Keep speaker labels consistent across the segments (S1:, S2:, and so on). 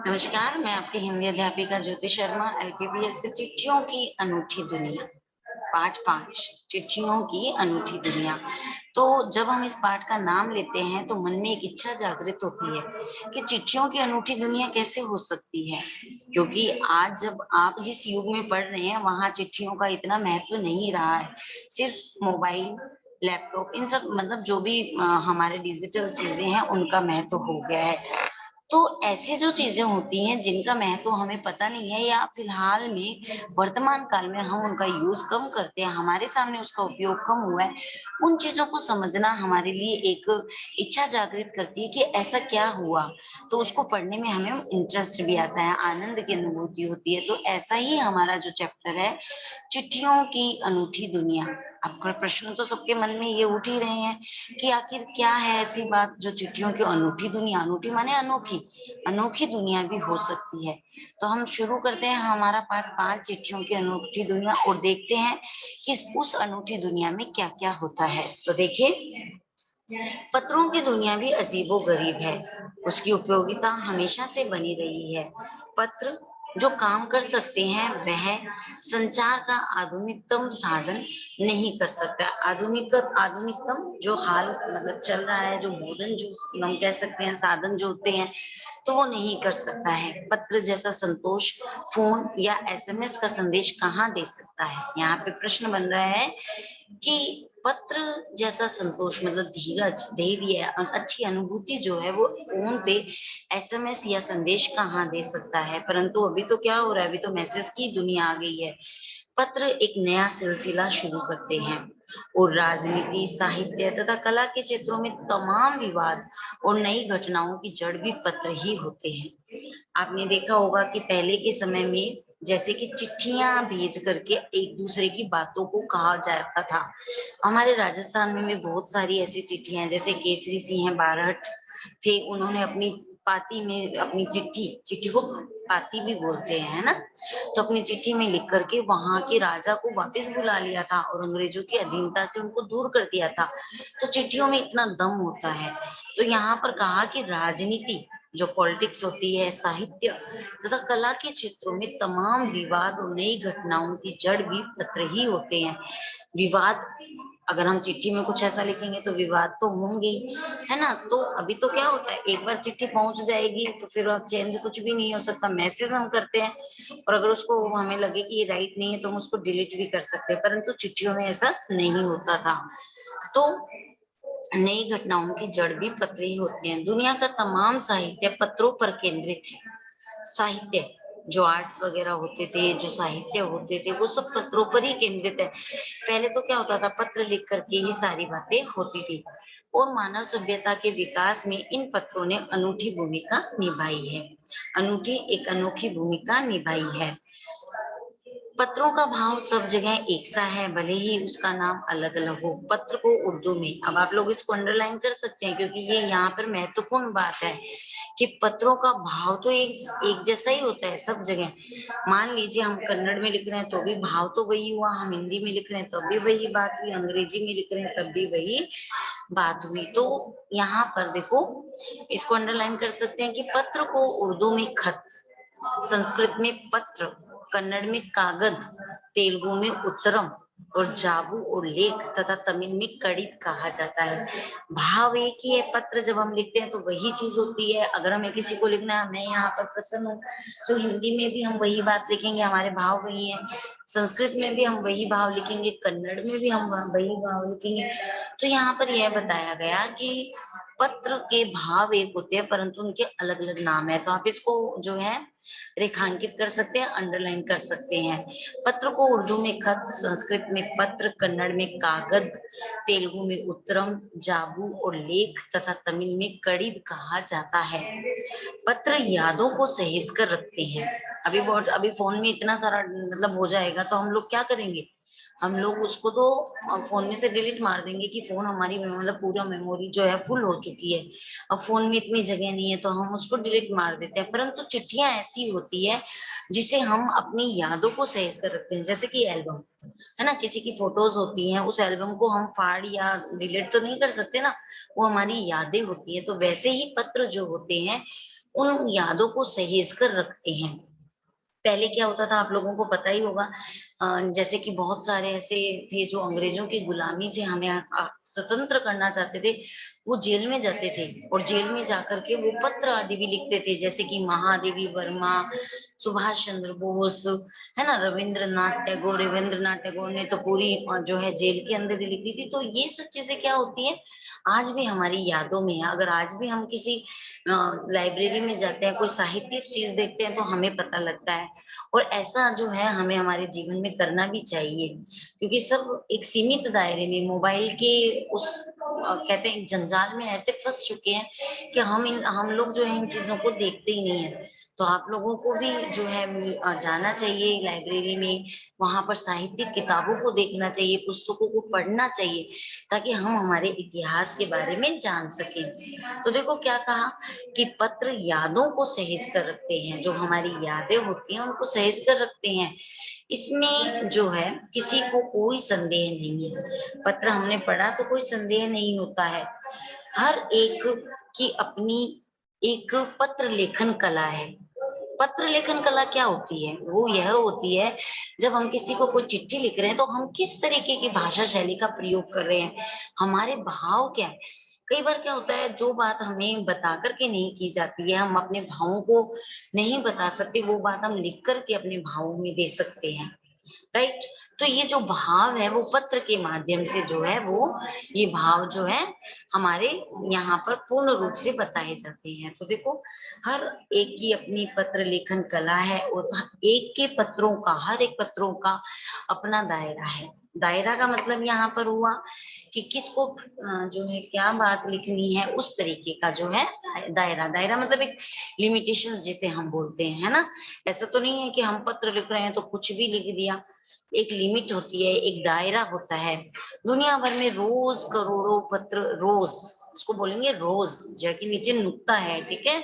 S1: नमस्कार, मैं आपकी हिंदी अध्यापिका ज्योति शर्मा, एलपीपीएस से चिट्ठियों की अनूठी दुनिया, पाठ 5 चिट्ठियों की अनूठी दुनिया। तो जब हम इस पाठ का नाम लेते हैं तो मन में एक इच्छा जागृत होती है कि चिट्ठियों की अनूठी दुनिया कैसे हो सकती है? क्योंकि आज जब आप जिस युग में पढ़ रहे हैं, वहाँ चिट्ठियों का इतना महत्व नहीं रहा है। सिर्फ मोबाइल, लैपटॉप इन सब मतलब जो भी हमारे डिजिटल चीज़ें हैं, उनका महत्व हो गया है। तो ऐसी जो चीज़ें होती हैं जिनका महत्व हमें पता नहीं है या फिलहाल में वर्तमान काल में हम उनका यूज़ कम करते हैं, हमारे सामने उसका उपयोग कम हुआ है, उन चीज़ों को समझना हमारे लिए एक इच्छा जागृत करती है कि ऐसा क्या हुआ? तो उसको पढ़ने में हमें इंटरेस्ट भी आता है, आनंद की अनुभूति होती है। तो ऐसा ही हमारा जो चैप्टर है, चिट्ठियों की अनूठी दुनिया। आपका प्रश्न तो सबके मन में ये उठ ही रहे हैं कि आखिर क्या है ऐसी बात जो चिट्ठियों की अनूठी दुनिया, अनूठी माने अनोखी, अनोखी दुनिया भी हो सकती है। तो हम शुरू करते हैं हमारा पाठ 5 चिट्ठियों की अनोखी दुनिया और देखते हैं कि उस अनूठी दुनिया में क्या-क्या होता है। तो देखिए, पत्रों की दुनिया भी अजीबो-गरीब है। उसकी उपयोगिता हमेशा से बनी रही है। पत्र जो काम कर सकते हैं, वह संचार का आधुनिकतम साधन नहीं कर सकता। आधुनिकतम जो हाल मतलब चल रहा है, जो मॉडर्न जो हम कह सकते हैं साधन जो होते हैं, तो वो नहीं कर सकता है। पत्र जैसा संतोष फ़ोन या एसएमएस का संदेश कहाँ दे सकता है? यहाँ पे प्रश्न बन रहा है कि पत्र जैसा संतोष मतलब धीरज, धैर्य अच्छी अनुभूति जो है वो फ़ोन पे एसएमएस या संदेश कहाँ दे सकता है। परंतु अभी तो क्या हो रहा है, अभी तो मैसेज की दुनिया आ गई है। पत्र एक नया सिलसिला शुरू करते हैं और राजनीति, साहित्य तथा कला के क्षेत्रों में तमाम विवाद और नई घटनाओं की जड़ भी पत्र ही होते हैं। आपने देखा होगा कि पहले के समय में जैसे कि चिट्ठियां भेज करके एक दूसरे की बातों को कहा जाता था। हमारे राजस्थान में भी बहुत सारी ऐसी चिट्ठियां हैं, जैसे केसरी सिंह बारहट थे, उन्होंने अपनी पाती में अपनी चिट्ठी को पाती भी बोलते हैं, है ना? तो अपनी चिट्ठी में लिख करके वहां के राजा को वापस बुला लिया था और अंग्रेजों की अधीनता से उनको दूर कर दिया था। तो चिट्ठियों में इतना दम होता है। तो यहाँ पर कहा कि राजनीति जो पॉलिटिक्स होती है, साहित्य तथा कला के क्षेत्रों में तमाम विवाद और नई घटनाओं की जड़ भी पत्र ही होते हैं। विवाद अगर हम चिट्ठी में कुछ ऐसा लिखेंगे तो विवाद तो होंगे ही, है ना? तो अभी तो क्या होता है, एक बार चिट्ठी पहुंच जाएगी तो फिर अब चेंज कुछ भी नहीं हो सकता। मैसेज हम करते हैं और अगर उसको हमें लगे कि ये राइट नहीं है तो हम उसको डिलीट भी कर सकते हैं, परंतु चिट्ठियों में ऐसा नहीं होता था। तो नई घटनाओं की जड़ भी पत्र ही होते हैं। दुनिया का तमाम साहित्य पत्रों पर केंद्रित है। साहित्य जो आर्ट्स वगैरह होते थे, जो साहित्य होते थे, वो सब पत्रों पर ही केंद्रित है। पहले तो क्या होता था, पत्र लिख करके ही सारी बातें होती थी और मानव सभ्यता के विकास में इन पत्रों ने अनूठी भूमिका निभाई है। अनूठी एक अनोखी भूमिका निभाई है। पत्रों का भाव सब जगह एक सा है, भले ही उसका नाम अलग-अलग हो। पत्र को उर्दू में अब आप लोग इसको अंडरलाइन कर सकते हैं क्योंकि ये यहाँ पर महत्वपूर्ण बात है कि पत्रों का भाव तो एक जैसा ही होता है सब जगह। मान लीजिए हम कन्नड़ में लिख रहे हैं तो भी भाव तो वही हुआ, हम हिंदी में लिख रहे हैं तब भी वही बात हुई, अंग्रेजी में लिख रहे हैं तब भी वही बात हुई। तो यहाँ पर देखो, इसको अंडरलाइन कर सकते हैं कि पत्र को उर्दू में खत, संस्कृत में पत्र, कन्नड़ में कागज, तेलुगु में उत्तरम और जाबू और लेख तथा तमिल में कड़ित कहा जाता है। भाव एक ही है, पत्र जब हम लिखते हैं तो वही चीज होती है। अगर हमें किसी को लिखना है मैं यहाँ पर प्रसन्न हूँ, तो हिंदी में भी हम वही बात लिखेंगे, हमारे भाव वही है। संस्कृत में भी हम वही भाव लिखेंगे, कन्नड़ में भी हम वही भाव लिखेंगे। तो यहाँ पर यह बताया गया कि पत्र के भाव एक होते हैं परंतु उनके अलग अलग नाम है। तो आप इसको जो है रेखांकित कर सकते हैं, अंडरलाइन कर सकते हैं। पत्र को उर्दू में खत, संस्कृत में पत्र, कन्नड़ में कागज, तेलुगु में उत्तरम, जाबू और लेख तथा तमिल में कड़ित कहा जाता है। पत्र यादों को सहेज कर रखते हैं। अभी फोन में इतना सारा मतलब हो जाएगा तो हम लोग क्या करेंगे, हम लोग उसको तो फोन में से डिलीट मार देंगे कि फोन हमारी मतलब पूरा मेमोरी जो है फुल हो चुकी है, अब फोन में इतनी जगह नहीं है तो हम उसको डिलीट मार देते हैं। परंतु चिट्ठियां ऐसी होती है जिसे हम अपनी यादों को सहेज कर रखते हैं, जैसे कि एल्बम। है ना, किसी की फोटोज होती हैं, उस एल्बम को हम फाड़ या डिलीट तो नहीं कर सकते ना, वो हमारी यादें होती है। तो वैसे ही पत्र जो होते हैं उन यादों को सहेज कर रखते हैं। पहले क्या होता था आप लोगों को पता ही होगा, जैसे कि बहुत सारे ऐसे थे जो अंग्रेजों की गुलामी से हमें स्वतंत्र करना चाहते थे, वो जेल में जाते थे और जेल में जाकर के वो पत्र आदि भी लिखते थे, जैसे कि महादेवी वर्मा, सुभाष चंद्र बोस, है ना, रविंद्रनाथ टैगोर ने तो पूरी जो है जेल के अंदर ही लिखी थी। तो ये सब चीजें क्या होती है, आज भी हमारी यादों में है। अगर आज भी हम किसी लाइब्रेरी में जाते हैं, कोई साहित्यिक चीज देखते हैं तो हमें पता लगता है। और ऐसा जो है हमें हमारे जीवन में करना भी चाहिए, क्योंकि सब एक सीमित दायरे में मोबाइल के उस कहते हैं जंजाल में ऐसे फंस चुके हैं कि हम लोग जो है इन चीजों को देखते ही नहीं है। तो आप लोगों को भी जो है जाना चाहिए लाइब्रेरी में, वहां पर साहित्यिक किताबों को देखना चाहिए, पुस्तकों को पढ़ना चाहिए, ताकि हम हमारे इतिहास के बारे में जान सकें। तो देखो क्या कहा कि पत्र यादों को सहेज कर रखते हैं, जो हमारी यादें होती हैं उनको सहेज कर रखते हैं। इसमें जो है किसी को कोई संदेह नहीं है, पत्र हमने पढ़ा तो कोई संदेह नहीं होता है। हर एक की अपनी एक पत्र लेखन कला है। पत्र लेखन कला क्या होती है, वो यह होती है जब हम किसी को कोई चिट्ठी लिख रहे हैं तो हम किस तरीके की भाषा शैली का प्रयोग कर रहे हैं, हमारे भाव क्या है। कई बार क्या होता है, जो बात हमें बता करके नहीं की जाती है, हम अपने भावों को नहीं बता सकते, वो बात हम लिख करके अपने भावों में दे सकते हैं। राइट। तो ये जो भाव है वो पत्र के माध्यम से जो है वो ये भाव जो है हमारे यहाँ पर पूर्ण रूप से बताए जाते हैं। तो देखो हर एक की अपनी पत्र लेखन कला है और एक के पत्रों का, हर एक पत्रों का अपना दायरा है। दायरा का मतलब यहाँ पर हुआ कि किसको जो है क्या बात लिखनी है, उस तरीके का जो है दायरा। दायरा मतलब एक लिमिटेशंस जिसे हम बोलते हैं, है ना। ऐसा तो नहीं है कि हम पत्र लिख रहे हैं तो कुछ भी लिख दिया, एक लिमिट होती है, एक दायरा होता है। दुनिया भर में रोज करोड़ों पत्र, रोज उसको बोलेंगे रोज, जय के नीचे नुक्ता है, ठीक है।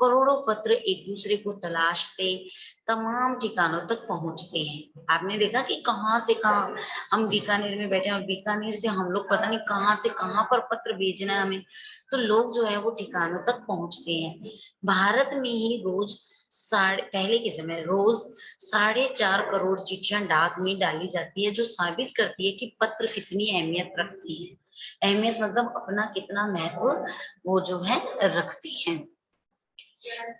S1: करोड़ों पत्र एक दूसरे को तलाशते तमाम ठिकानों तक पहुंचते हैं। आपने देखा कि कहाँ से कहाँ, हम बीकानेर में बैठे हैं और बीकानेर से हम लोग पता नहीं कहाँ से कहाँ पर पत्र भेजना है हमें, तो लोग जो है वो ठिकानों तक पहुंचते हैं। भारत में ही रोज पहले के समय रोज 4.5 करोड़ चिट्ठियां डाक में डाली जाती है, जो साबित करती है कि पत्र कितनी अहमियत रखती है। अहमियत मतलब अपना कितना महत्व वो जो है रखती है।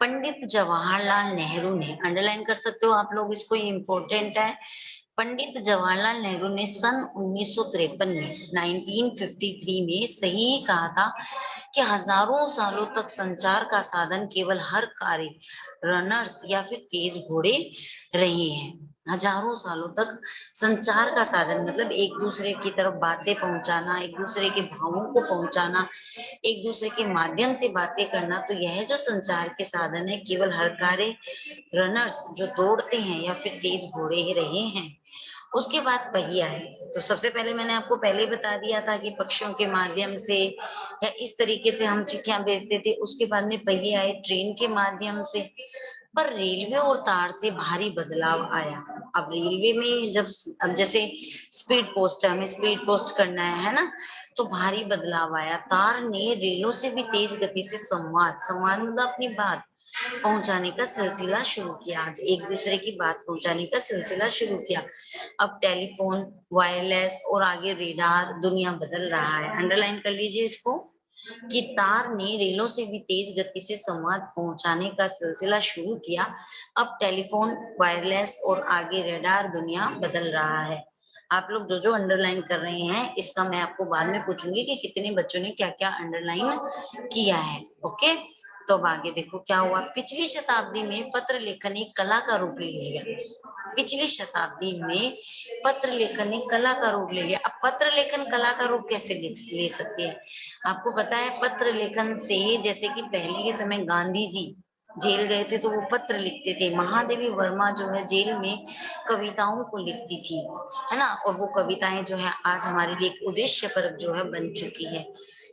S1: पंडित जवाहरलाल नेहरू ने, अंडरलाइन कर सकते हो आप लोग इसको, ये इंपॉर्टेंट है। पंडित जवाहरलाल नेहरू ने सन 1953 में 1953 में सही कहा था कि हजारों सालों तक संचार का साधन केवल हर कार्य रनर्स या फिर तेज घोड़े रहे हैं। हजारों सालों तक संचार का साधन मतलब एक दूसरे की तरफ बातें पहुंचाना, एक दूसरे के भावों को पहुंचाना, एक दूसरे के माध्यम से बातें करना, तो यह जो संचार के साधन है केवल हर कार्य रनर्स जो दौड़ते हैं या फिर तेज घोड़े ही रहे हैं। उसके बाद पहिया है। तो सबसे पहले मैंने आपको पहले ही बता दिया था कि पक्षियों के माध्यम से या इस तरीके से हम चिट्ठियां भेजते थे। उसके बाद में पहिए आए ट्रेन के माध्यम से। पर रेलवे और तार से भारी बदलाव आया। अब रेलवे में जब अब जैसे स्पीड पोस्ट है, हमें स्पीड पोस्ट करना है ना, तो भारी बदलाव आया। तार ने रेलों से भी तेज गति से संवाद, संवाद मतलब अपनी बात पहुंचाने का सिलसिला शुरू किया। आज एक दूसरे की बात पहुंचाने का सिलसिला शुरू किया। अब टेलीफोन, वायरलेस और आगे रेडार, दुनिया बदल रहा है। अंडरलाइन कर लीजिए इसको कि तार ने रेलों से भी तेज गति से संवाद पहुंचाने का सिलसिला शुरू किया। अब टेलीफोन, वायरलेस और आगे रेडार, दुनिया बदल रहा है। आप लोग जो जो अंडरलाइन कर रहे हैं इसका मैं आपको बाद में पूछूंगी कि कितने बच्चों ने क्या क्या अंडरलाइन किया है। ओके, तो अब आगे देखो क्या हुआ। पिछली शताब्दी में पत्र लेखन एक कला का रूप ले लिया। पिछली शताब्दी में पत्र लेखन एक कला का रूप ले लिया। अब पत्र लेखन कला का रूप कैसे ले सकती है, आपको पता है। पत्र लेखन से, जैसे कि पहले के समय गांधी जी जेल गए थे तो वो पत्र लिखते थे। महादेवी वर्मा जो है जेल में कविताओं को लिखती थी, है ना, और वो कविताएं जो है आज हमारे लिए एक उद्देश्य परक जो है बन चुकी है।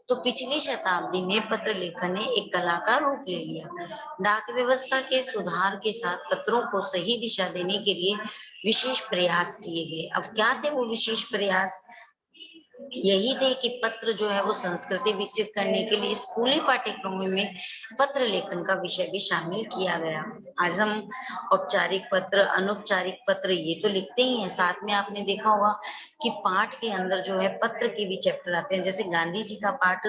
S1: तो पिछली शताब्दी में पत्र लेखन ने एक कला का रूप ले लिया। डाक व्यवस्था के सुधार के साथ पत्रों को सही दिशा देने के लिए विशेष प्रयास किए गए। अब क्या थे वो विशेष प्रयास? यही थे कि पत्र जो है वो संस्कृति विकसित करने के लिए स्कूली पाठ्यक्रमों में पत्र लेखन का विषय भी शामिल किया गया। आज हम औपचारिक पत्र, अनौपचारिक पत्र ये तो लिखते ही हैं, साथ में आपने देखा होगा कि पाठ के अंदर जो है पत्र के भी चैप्टर आते हैं। जैसे गांधी जी का पाठ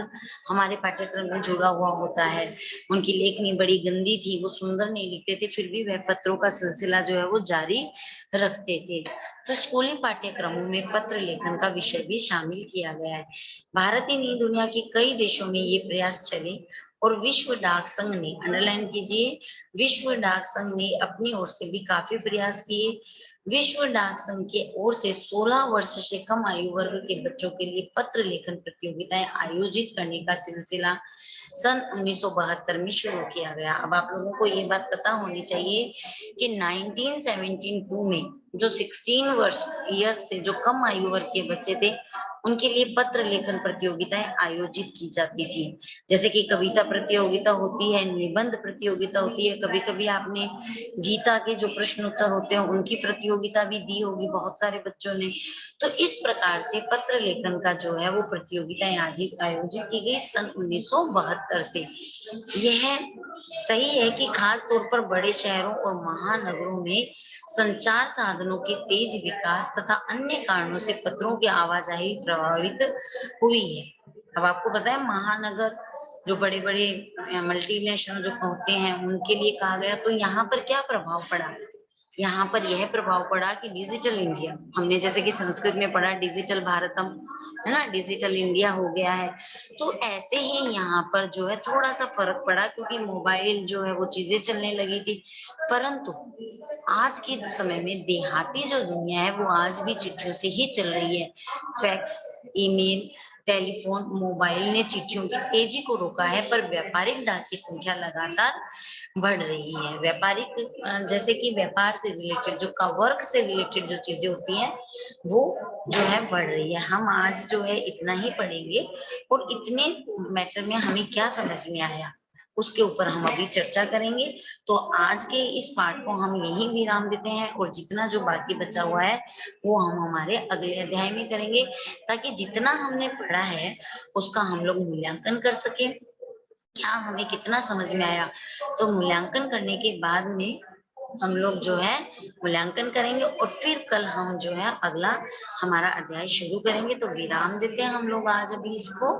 S1: हमारे पाठ्यक्रम में जुड़ा हुआ होता है। उनकी लेखनी बड़ी गंदी थी, वो सुंदर नहीं लिखते थे, फिर भी वह पत्रों का सिलसिला जो है वो जारी रखते थे। तो स्कूली पाठ्यक्रमों में पत्र लेखन का विषय भी शामिल किया गया है। भारत ही नहीं, दुनिया के कई देशों में ये प्रयास चले और विश्व डाक संघ ने, अंडरलाइन कीजिए, विश्व डाक संघ ने अपनी ओर से भी काफी प्रयास किए। विश्व डाक संघ की ओर से 16 वर्ष से कम आयु वर्ग के बच्चों के लिए पत्र लेखन प्रतियोगिताएं आयोजित करने का सिलसिला सन 1972 में शुरू किया गया। अब आप लोगों को ये बात पता होनी चाहिए कि 1972 में जो 16 वर्ष ईयर्स से जो कम आयु वर्ग के बच्चे थे, उनके लिए पत्र लेखन प्रतियोगिताएं आयोजित की जाती थी। जैसे कि कविता प्रतियोगिता होती है, निबंध प्रतियोगिता होती है, कभी कभी आपने गीता के जो प्रश्न उत्तर होते हैं उनकी प्रतियोगिता भी दी होगी बहुत सारे बच्चों ने। तो इस प्रकार से पत्र लेखन का जो है वो प्रतियोगिताएं आयोजित की गई सन 1972 से। यह सही है कि खास तौर पर बड़े शहरों और महानगरों में संचार साधनों के तेज विकास तथा अन्य कारणों से पत्रों की आवाजाही प्रभावित हुई है। अब आपको पता है महानगर जो बड़े बड़े मल्टीनेशनल जो होते हैं उनके लिए कहा गया, तो यहाँ पर क्या प्रभाव पड़ा? यहाँ पर यह प्रभाव पड़ा कि डिजिटल इंडिया, हमने जैसे कि संस्कृत में पढ़ा डिजिटल भारतम, है ना, डिजिटल इंडिया हो गया है। तो ऐसे ही यहाँ पर जो है थोड़ा सा फर्क पड़ा क्योंकि मोबाइल जो है वो चीजें चलने लगी थी। परंतु आज के समय में देहाती जो दुनिया है वो आज भी चिट्ठियों से ही चल रही है। फैक्स, ईमेल, टेलीफोन, मोबाइल ने चिट्ठियों की तेजी को रोका है, पर व्यापारिक डाक की संख्या लगातार बढ़ रही है। व्यापारिक जैसे कि व्यापार से रिलेटेड जो का वर्क से रिलेटेड जो चीजें होती हैं वो जो है बढ़ रही है। हम आज जो है इतना ही पढ़ेंगे और इतने मैटर में हमें क्या समझ में आया उसके ऊपर हम अभी चर्चा करेंगे। तो आज के इस पाठ को हम यही विराम देते हैं और जितना जो बाकी बचा हुआ है वो हम हमारे अगले अध्याय में करेंगे, ताकि जितना हमने पढ़ा है उसका हम लोग मूल्यांकन कर सकें, क्या हमें कितना समझ में आया। तो मूल्यांकन करने के बाद में हम लोग जो है मूल्यांकन करेंगे और फिर कल हम जो है अगला हमारा अध्याय शुरू करेंगे। तो विराम देते हैं हम लोग आज अभी इसको।